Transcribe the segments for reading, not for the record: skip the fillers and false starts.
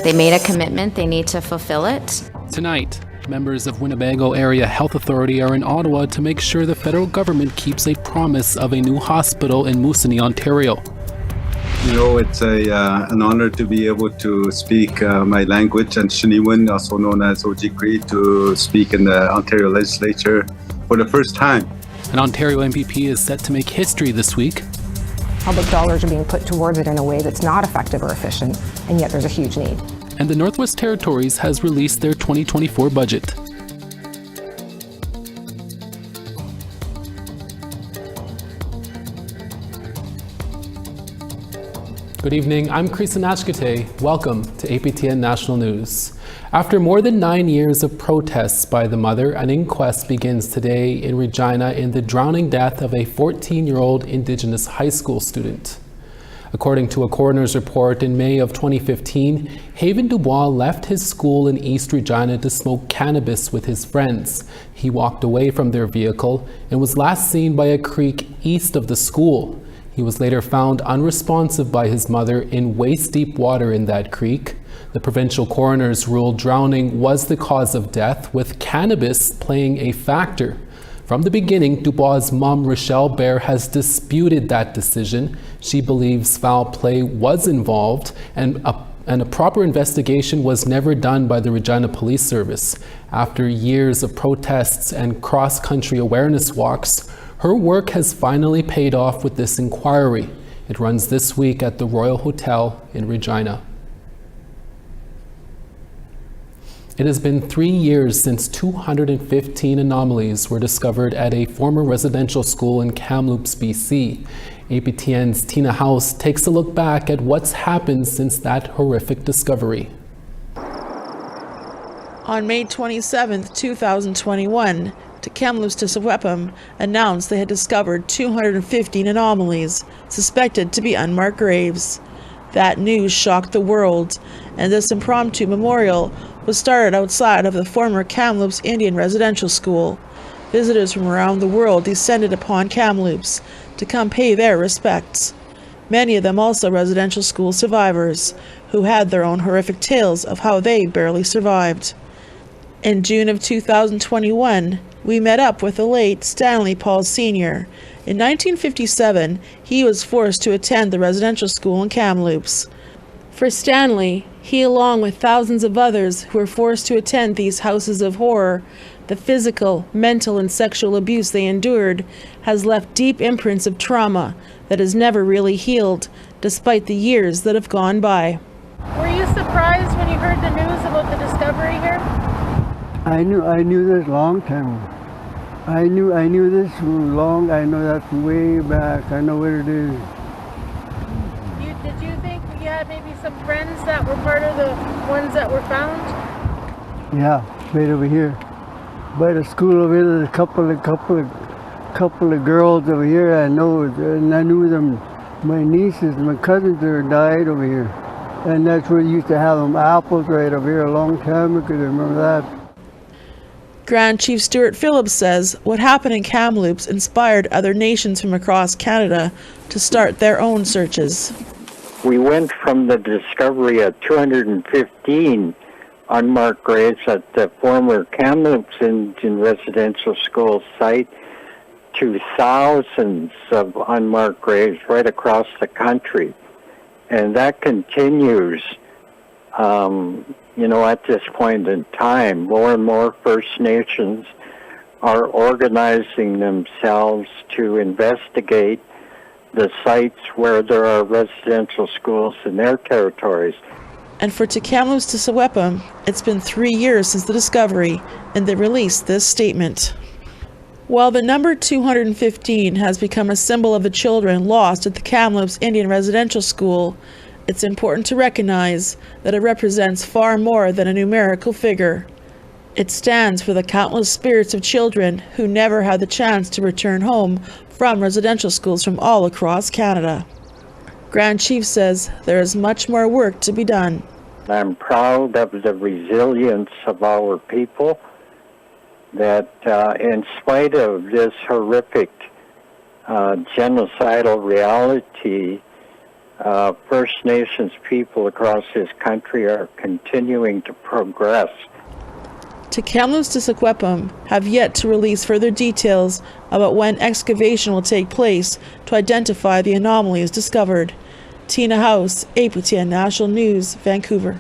They made a commitment, they need to fulfill it. Tonight, members of Winnebago Area Health Authority are in Ottawa to make sure the federal government keeps a promise of a new hospital in Moosonee, Ontario. You know, it's an honor to be able to speak my language, and Shiniwan, also known as Ojibwe, to speak in the Ontario legislature for the first time. An Ontario MPP is set to make history this week. Public dollars are being put towards it in a way that's not effective or efficient, and yet there's a huge need. And the Northwest Territories has released their 2024 budget. Good evening, I'm Krisa Nashkate. Welcome to APTN National News. After more than 9 years of protests by the mother, an inquest begins today in Regina in the drowning death of a 14-year-old Indigenous high school student. According to a coroner's report in May of 2015, Haven Dubois left his school in East Regina to smoke cannabis with his friends. He walked away from their vehicle and was last seen by a creek east of the school. He was later found unresponsive by his mother in waist-deep water in that creek. The provincial coroners ruled drowning was the cause of death, with cannabis playing a factor. From the beginning, Dubois' mom, Rochelle Bear, has disputed that decision. She believes foul play was involved and a proper investigation was never done by the Regina Police Service. After years of protests and cross-country awareness walks, her work has finally paid off with this inquiry. It runs this week at the Royal Hotel in Regina. It has been 3 years since 215 anomalies were discovered at a former residential school in Kamloops, BC. APTN's Tina House takes a look back at what's happened since that horrific discovery. On May 27, 2021, Kamloops Tisawepam announced they had discovered 215 anomalies suspected to be unmarked graves. That news shocked the world, and this impromptu memorial was started outside of the former Kamloops Indian Residential School. Visitors from around the world descended upon Kamloops to come pay their respects. Many of them also residential school survivors, who had their own horrific tales of how they barely survived. In June of 2021, we met up with the late Stanley Paul Sr. In 1957, he was forced to attend the residential school in Kamloops. For Stanley, he, along with thousands of others who were forced to attend these houses of horror, the physical, mental, and sexual abuse they endured has left deep imprints of trauma that has never really healed, despite the years that have gone by. Were you surprised when you heard the news about the discovery here? I knew this long time. I knew this long. I know that way back. I know what it is. Did you think you had maybe some friends that were part of the ones that were found? Yeah, right over here. By the school over here, there's a couple of girls over here. I know, and I knew them. My nieces, my cousins, died over here, and that's where you used to have them apples right over here a long time ago. I remember that. Grand Chief Stuart Phillips says what happened in Kamloops inspired other nations from across Canada to start their own searches. We went from the discovery of 215 unmarked graves at the former Kamloops Indian Residential School site to thousands of unmarked graves right across the country. And that continues. At this point in time, more and more First Nations are organizing themselves to investigate the sites where there are residential schools in their territories. And for Kamloops Tisawepam, it's been 3 years since the discovery, and they released this statement. While the number 215 has become a symbol of the children lost at the Kamloops Indian Residential School, it's important to recognize that it represents far more than a numerical figure. It stands for the countless spirits of children who never had the chance to return home from residential schools from all across Canada. Grand Chief says there is much more work to be done. I'm proud of the resilience of our people, that in spite of this horrific genocidal reality, First Nations people across this country are continuing to progress. To Kamloops to Sequepum have yet to release further details about when excavation will take place to identify the anomalies discovered. Tina House, APTN National News, Vancouver.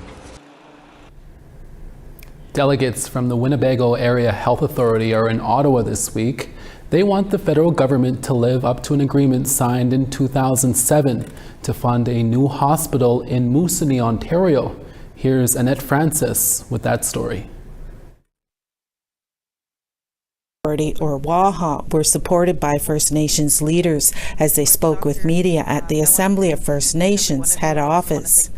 Delegates from the Winnebago Area Health Authority are in Ottawa this week. They want the federal government to live up to an agreement signed in 2007 to fund a new hospital in Moosonee, Ontario. Here's Annette Francis with that story. Or WAHA were supported by First Nations leaders as they spoke with media at the Assembly of First Nations head office.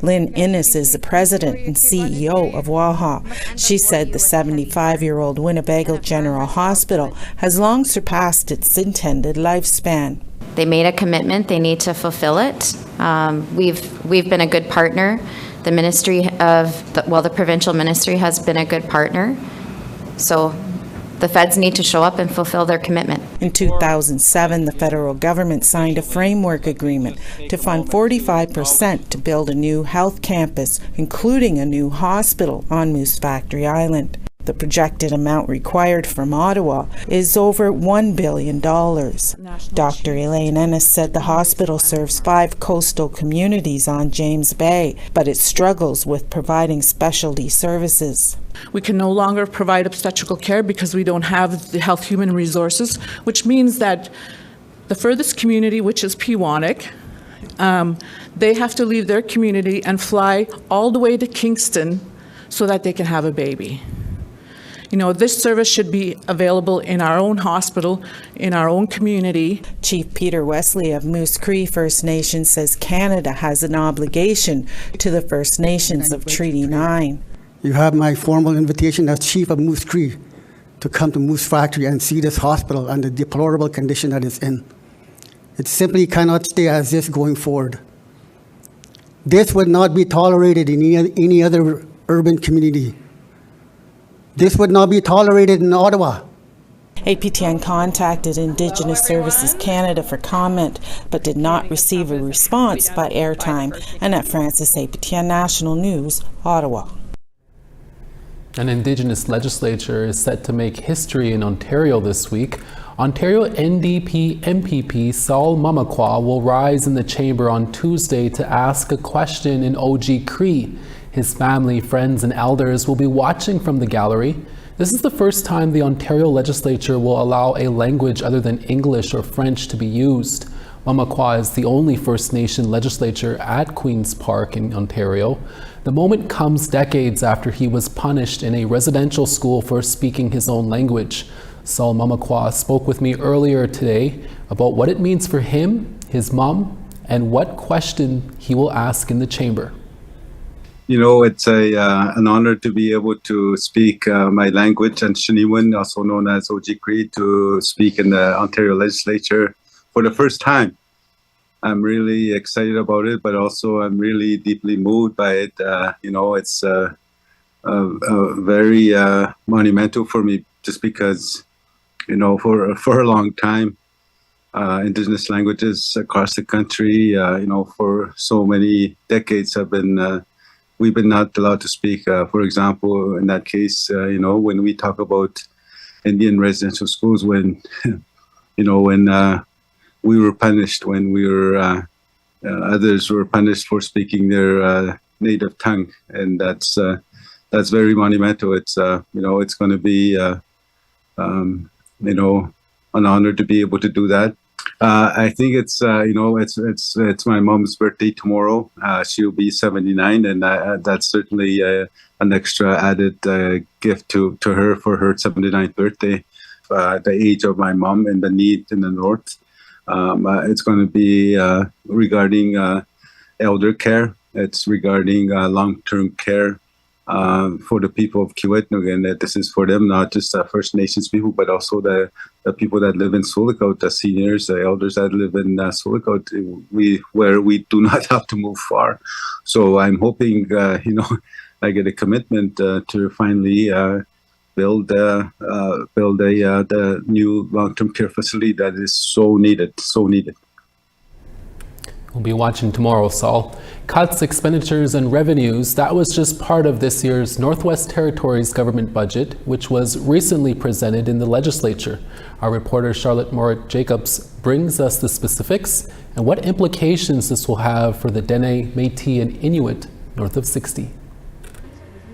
Lynn Innes is the president and CEO of WAHA. She said the 75-year-old Winnebago General Hospital has long surpassed its intended lifespan. They made a commitment. They need to fulfill it. We've been a good partner. The ministry of the provincial ministry has been a good partner. So the feds need to show up and fulfill their commitment. In 2007, the federal government signed a framework agreement to fund 45% to build a new health campus, including a new hospital on Moose Factory Island. The projected amount required from Ottawa is over $1 billion. Dr. Elaine Ennis said the hospital serves 5 coastal communities on James Bay, but it struggles with providing specialty services. We can no longer provide obstetrical care because we don't have the health human resources, which means that the furthest community, which is Peawanuck, they have to leave their community and fly all the way to Kingston so that they can have a baby. You know, this service should be available in our own hospital, in our own community. Chief Peter Wesley of Moose Cree First Nation says Canada has an obligation to the First Nations of Treaty 9. You have my formal invitation as Chief of Moose Cree to come to Moose Factory and see this hospital and the deplorable condition that it's in. It simply cannot stay as this going forward. This would not be tolerated in any other urban community. This would not be tolerated in Ottawa. APTN contacted Indigenous Services Canada for comment, but did not receive a response by airtime. Annette Francis, APTN National News, Ottawa. An Indigenous legislature is set to make history in Ontario this week. Ontario NDP MPP Saul Mamakwa will rise in the chamber on Tuesday to ask a question in OG Cree. His family, friends, and elders will be watching from the gallery. This is the first time the Ontario legislature will allow a language other than English or French to be used. Mamakwa is the only First Nation legislature at Queen's Park in Ontario. The moment comes decades after he was punished in a residential school for speaking his own language. Saul Mamakwa spoke with me earlier today about what it means for him, his mom, and what question he will ask in the chamber. You know, it's an honor to be able to speak my language, and Shiniwan, also known as OG Cree, to speak in the Ontario legislature for the first time. I'm really excited about it, but also I'm really deeply moved by it. You know, it's very monumental for me, just because, you know, for a long time, Indigenous languages across the country, you know, for so many decades have been we've been not allowed to speak. For example, in that case, you know, when we talk about Indian residential schools, when, you know, when we were punished, when we were, others were punished for speaking their native tongue. And that's very monumental. It's, you know, it's going to be, you know, an honor to be able to do that. I think it's you know, it's my mom's birthday tomorrow. She'll be 79, and that's certainly an extra added gift to her for her 79th birthday. The age of my mom and the need in the north. It's going to be regarding elder care. It's regarding long-term care for the people of Kiwetinoong, and that this is for them, not just First Nations people, but also the people that live in Sulikout, the seniors, the elders that live in Sulikout, where we do not have to move far. So I'm hoping, you know, I get a commitment to finally build the new long-term care facility that is so needed, so needed. We'll be watching tomorrow, Saul. Cuts, expenditures, and revenues, that was just part of this year's Northwest Territories government budget, which was recently presented in the legislature. Our reporter Charlotte Morit-Jacobs brings us the specifics and what implications this will have for the Dene, Métis, and Inuit north of 60.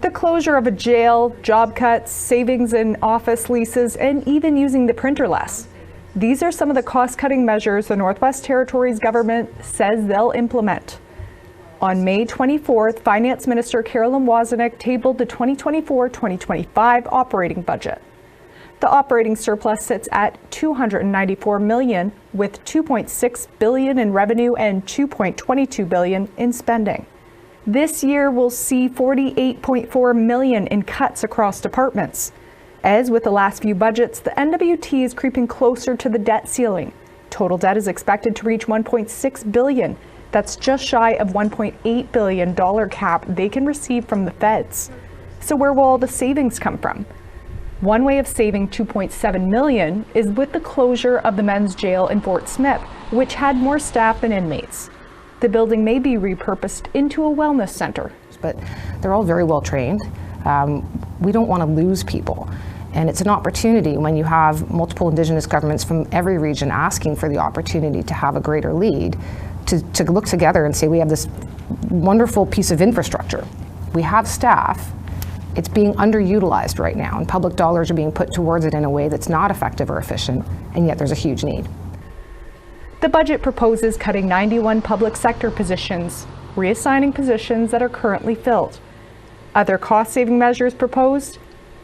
The closure of a jail, job cuts, savings in office leases, and even using the printer less. These are some of the cost-cutting measures the Northwest Territories government says they'll implement. On May 24th, Finance Minister Carolyn Wozniak tabled the 2024-2025 operating budget. The operating surplus sits at $294 million, with $2.6 billion in revenue and $2.22 billion in spending. This year will see $48.4 million in cuts across departments. As with the last few budgets, the NWT is creeping closer to the debt ceiling. Total debt is expected to reach $1.6 billion. That's just shy of $1.8 billion cap they can receive from the feds. So where will all the savings come from? One way of saving $2.7 million is with the closure of the men's jail in Fort Smith, which had more staff than inmates. The building may be repurposed into a wellness center. But they're all very well trained. We don't want to lose people. And it's an opportunity when you have multiple Indigenous governments from every region asking for the opportunity to have a greater lead, to look together and say, we have this wonderful piece of infrastructure. We have staff. It's being underutilized right now, and public dollars are being put towards it in a way that's not effective or efficient, and yet there's a huge need. The budget proposes cutting 91 public sector positions, reassigning positions that are currently filled. Other cost-saving measures proposed: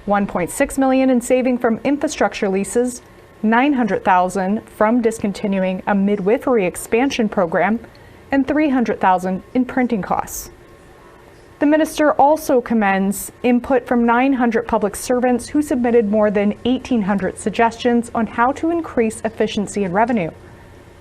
$1.6 million in saving from infrastructure leases, $900,000 from discontinuing a midwifery expansion program, and $300,000 in printing costs. The minister also commends input from 900 public servants who submitted more than 1,800 suggestions on how to increase efficiency and revenue.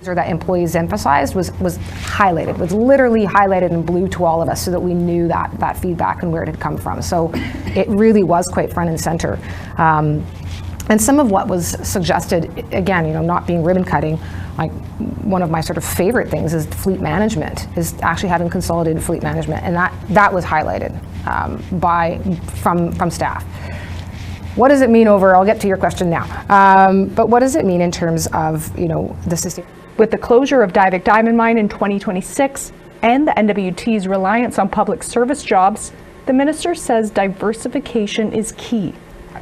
Or that employees emphasized was highlighted, was literally highlighted in blue to all of us so that we knew that feedback and where it had come from. So it really was quite front and center. And some of what was suggested, again, not being ribbon cutting, like one of my sort of favorite things is fleet management, is actually having consolidated fleet management, and that was highlighted from staff. What does it mean over? I'll get to your question now. But what does it mean in terms of the system? With the closure of Diavik Diamond Mine in 2026 and the NWT's reliance on public service jobs, the minister says diversification is key.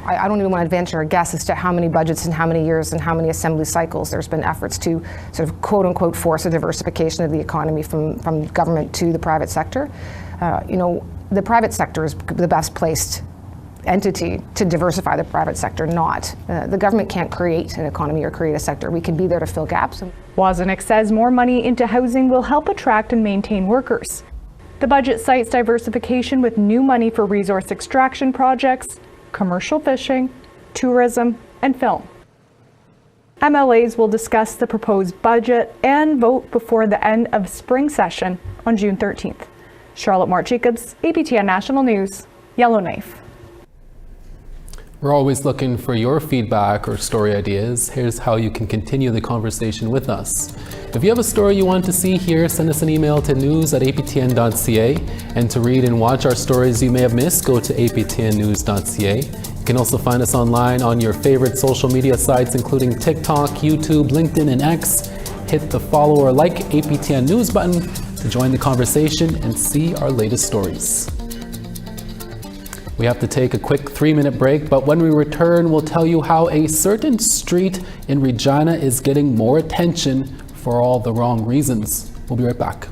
I don't even want to venture a guess as to how many budgets and how many years and how many assembly cycles there's been efforts to sort of quote unquote force a diversification of the economy from government to the private sector. The private sector is the best placed entity to diversify the private sector, not. The government can't create an economy or create a sector. We can be there to fill gaps. Wozniak says more money into housing will help attract and maintain workers. The budget cites diversification with new money for resource extraction projects, commercial fishing, tourism, and film. MLAs will discuss the proposed budget and vote before the end of spring session on June 13th. Charlotte Morit-Jacobs, APTN National News, Yellowknife. We're always looking for your feedback or story ideas. Here's how you can continue the conversation with us. If you have a story you want to see here, send us an email to news@aptn.ca. And to read and watch our stories you may have missed, go to aptnnews.ca. You can also find us online on your favorite social media sites, including TikTok, YouTube, LinkedIn, and X. Hit the follow or like APTN News button to join the conversation and see our latest stories. We have to take a quick 3-minute break, but when we return, we'll tell you how a certain street in Regina is getting more attention for all the wrong reasons. We'll be right back.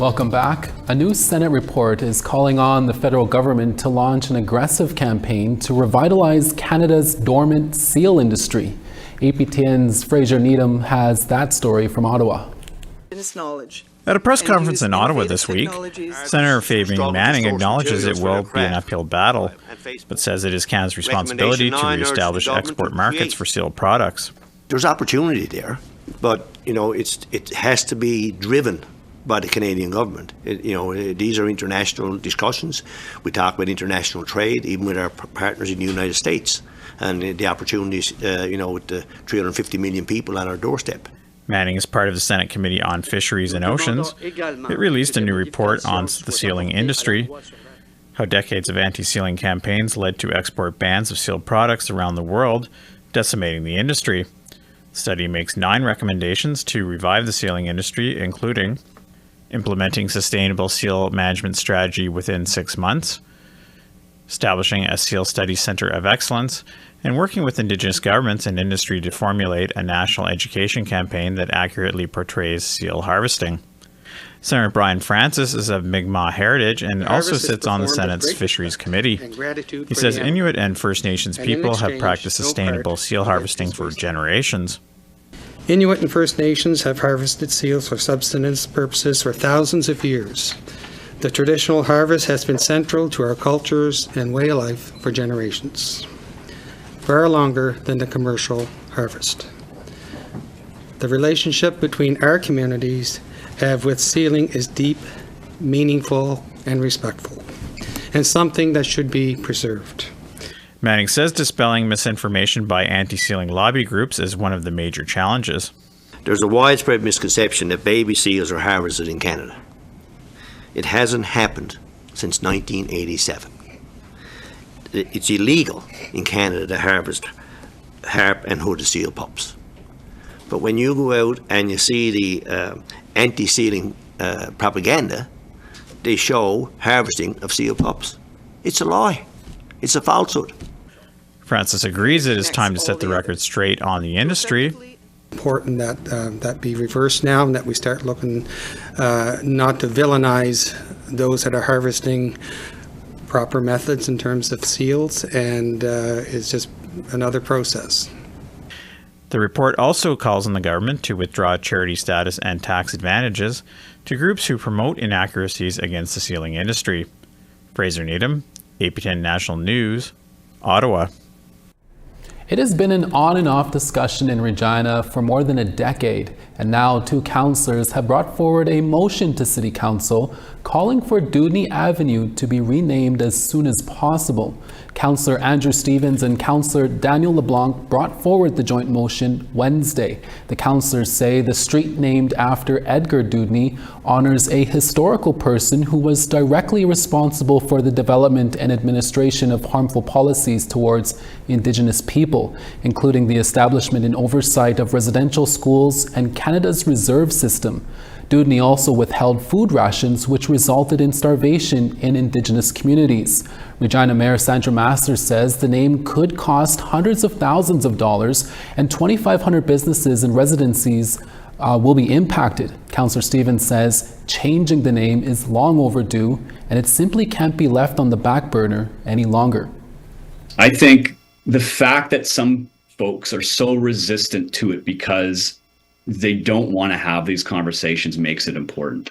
Welcome back. A new Senate report is calling on the federal government to launch an aggressive campaign to revitalize Canada's dormant seal industry. APTN's Fraser Needham has that story from Ottawa. At a press conference in Ottawa this week, Senator Fabien Manning acknowledges it will be an uphill battle, but says it is Canada's responsibility to reestablish export markets for sealed products. There's opportunity there, but it has to be driven by the Canadian government. These are international discussions. We talk about international trade, even with our partners in the United States, and the opportunities, with the 350 million people on our doorstep. Manning is part of the Senate Committee on Fisheries and Oceans. It released a new report on the sealing industry, how decades of anti-sealing campaigns led to export bans of sealed products around the world, decimating the industry. The study makes 9 recommendations to revive the sealing industry, including implementing sustainable seal management strategy within 6 months, establishing a seal study center of excellence, and working with Indigenous governments and industry to formulate a national education campaign that accurately portrays seal harvesting. Senator Brian Francis is of Mi'kmaq heritage and also sits on the Senate's Fisheries Committee. He says Inuit and First Nations people have practiced sustainable seal harvesting for generations. Inuit and First Nations have harvested seals for subsistence purposes for thousands of years. The traditional harvest has been central to our cultures and way of life for generations, far longer than the commercial harvest. The relationship between our communities have with sealing is deep, meaningful, and respectful, and something that should be preserved. Manning says dispelling misinformation by anti-sealing lobby groups is one of the major challenges. There's a widespread misconception that baby seals are harvested in Canada. It hasn't happened since 1987. It's illegal in Canada to harvest harp and hooded seal pups. But when you go out and you see the anti-sealing propaganda, they show harvesting of seal pups. It's a lie. It's a falsehood. Francis agrees it is time to set the record straight on the industry. Important that that be reversed now, and that we start looking not to villainize those that are harvesting proper methods in terms of seals, and it's just another process. The report also calls on the government to withdraw charity status and tax advantages to groups who promote inaccuracies against the sealing industry. Fraser Needham, APTN National News, Ottawa. It has been an on and off discussion in Regina for more than a decade, and now 2 councillors have brought forward a motion to City Council calling for Dudney Avenue to be renamed as soon as possible. Councillor Andrew Stevens and Councillor Daniel LeBlanc brought forward the joint motion Wednesday. The councillors say the street named after Edgar Dudney honors a historical person who was directly responsible for the development and administration of harmful policies towards Indigenous people, including the establishment and oversight of residential schools and Canada's reserve system. Dudney also withheld food rations, which resulted in starvation in Indigenous communities. Regina Mayor Sandra Masters says the name could cost hundreds of thousands of dollars, and 2,500 businesses and residencies will be impacted. Councillor Stevens says changing the name is long overdue, and it simply can't be left on the back burner any longer. I think the fact that some folks are so resistant to it because they don't want to have these conversations makes it important.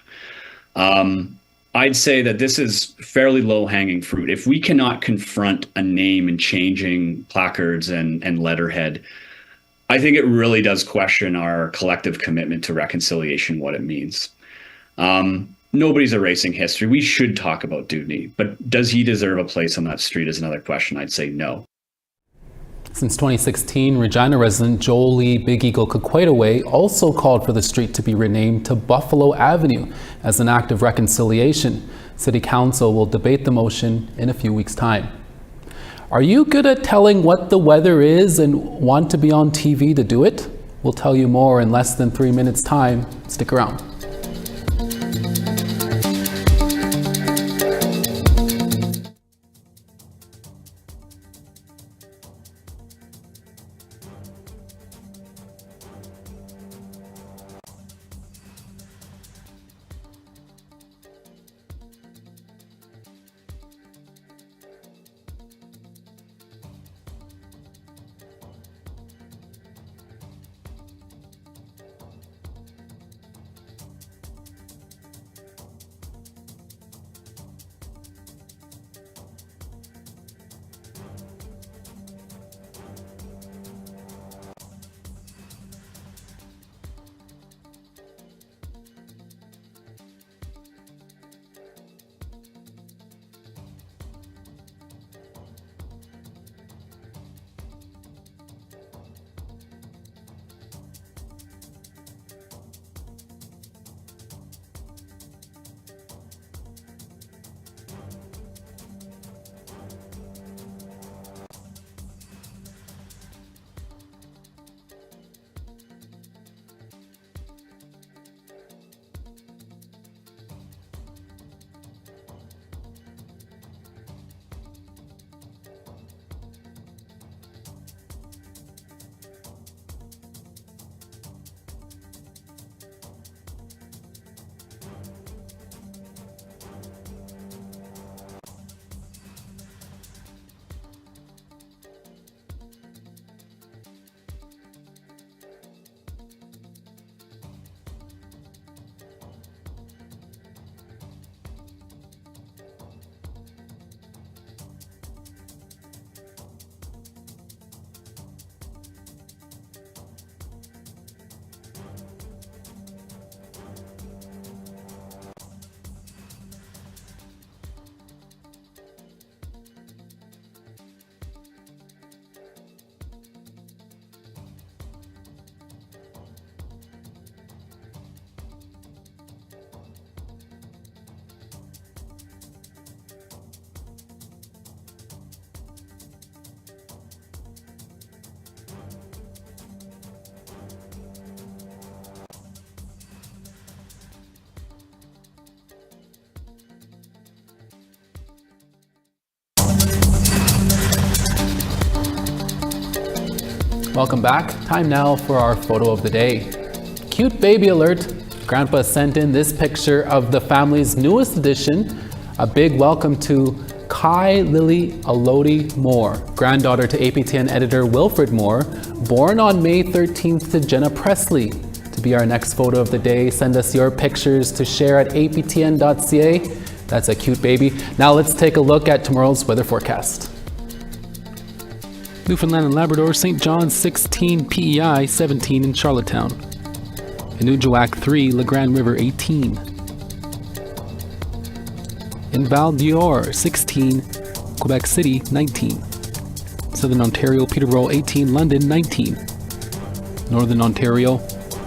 I'd say that this is fairly low-hanging fruit. If we cannot confront a name and changing placards and letterhead, I think it really does question our collective commitment to reconciliation, what it means. Nobody's erasing history. We should talk about Dudney, but does he deserve a place on that street is another question. I'd say no. Since 2016, Regina resident Jolie Big Eagle Kukwetaway also called for the street to be renamed to Buffalo Avenue as an act of reconciliation. City Council will debate the motion in a few weeks' time. Are you good at telling what the weather is and want to be on TV to do it? We'll tell you more in less than 3 minutes' time. Stick around. Welcome back. Time now for our photo of the day. Cute baby alert. Grandpa sent in this picture of the family's newest addition. A big welcome to Kai Lily Alodi Moore, granddaughter to APTN editor Wilfred Moore, born on May 13th to Jenna Presley. To be our next photo of the day, send us your pictures to share at aptn.ca. That's a cute baby. Now let's take a look at tomorrow's weather forecast. Newfoundland and Labrador, St. John's 16, PEI 17 in Charlottetown. Inujuak 3, La Grande River 18. In Val d'Or 16, Quebec City 19. Southern Ontario, Peterborough 18, London 19. Northern Ontario,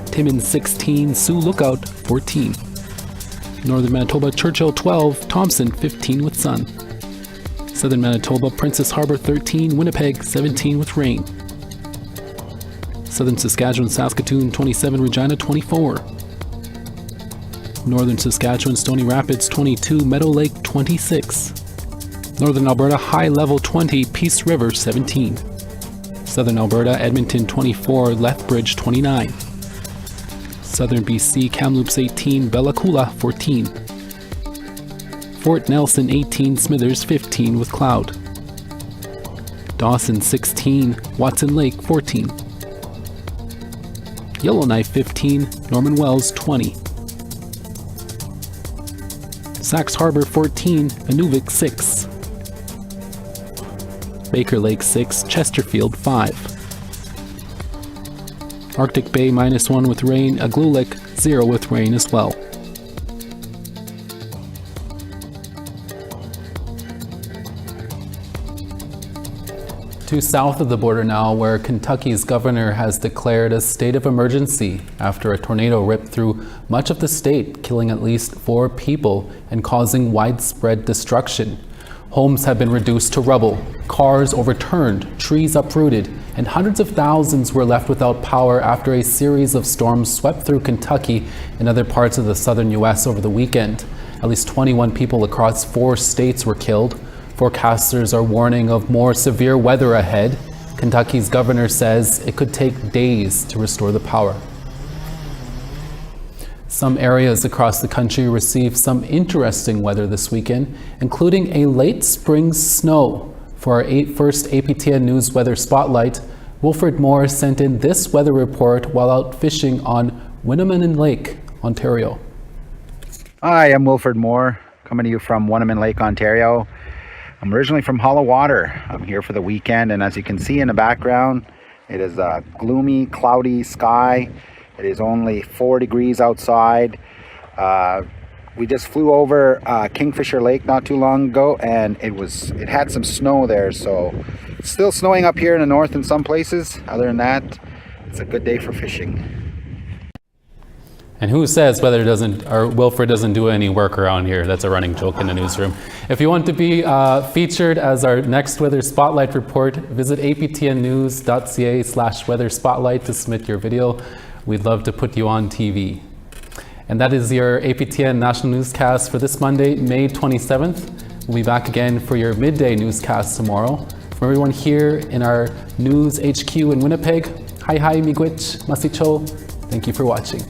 Timmins 16, Sioux Lookout 14. Northern Manitoba, Churchill 12, Thompson 15 with sun. Southern Manitoba, Princess Harbour 13, Winnipeg 17 with rain. Southern Saskatchewan, Saskatoon 27, Regina 24. Northern Saskatchewan, Stony Rapids 22, Meadow Lake 26. Northern Alberta, High Level 20, Peace River 17. Southern Alberta, Edmonton 24, Lethbridge 29. Southern BC, Kamloops 18, Bella Coola 14. Fort Nelson 18, Smithers 15 with cloud. Dawson 16, Watson Lake 14. Yellowknife 15, Norman Wells 20. Sax Harbor 14, Inuvik 6. Baker Lake 6, Chesterfield 5. Arctic Bay -1 with rain, Aglulik 0 with rain as well. To south of the border now, where Kentucky's governor has declared a state of emergency after a tornado ripped through much of the state, killing at least 4 people and causing widespread destruction. Homes have been reduced to rubble, cars overturned, trees uprooted, and hundreds of thousands were left without power after a series of storms swept through Kentucky and other parts of the southern U.S. over the weekend. At least 21 people across 4 states were killed. Forecasters are warning of more severe weather ahead. Kentucky's governor says it could take days to restore the power. Some areas across the country received some interesting weather this weekend, including a late spring snow. For our first APTN News Weather Spotlight, Wilfred Moore sent in this weather report while out fishing on Winnemucca Lake, Ontario. Hi, I'm Wilfred Moore, coming to you from Winnemucca Lake, Ontario. I'm originally from Hollow Water. I'm here for the weekend, and as you can see in the background, it is a gloomy, cloudy sky. It is only 4 degrees outside. We just flew over Kingfisher Lake not too long ago, and it had some snow there, so it's still snowing up here in the north in some places. Other than that, it's a good day for fishing. And who says Wilfred doesn't do any work around here? That's a running joke in the newsroom. If you want to be featured as our next Weather Spotlight report, visit aptnnews.ca/weather spotlight to submit your video. We'd love to put you on TV. And that is your APTN National Newscast for this Monday, May 27th. We'll be back again for your midday newscast tomorrow. From everyone here in our News HQ in Winnipeg, hi miigwech, masicho. Thank you for watching.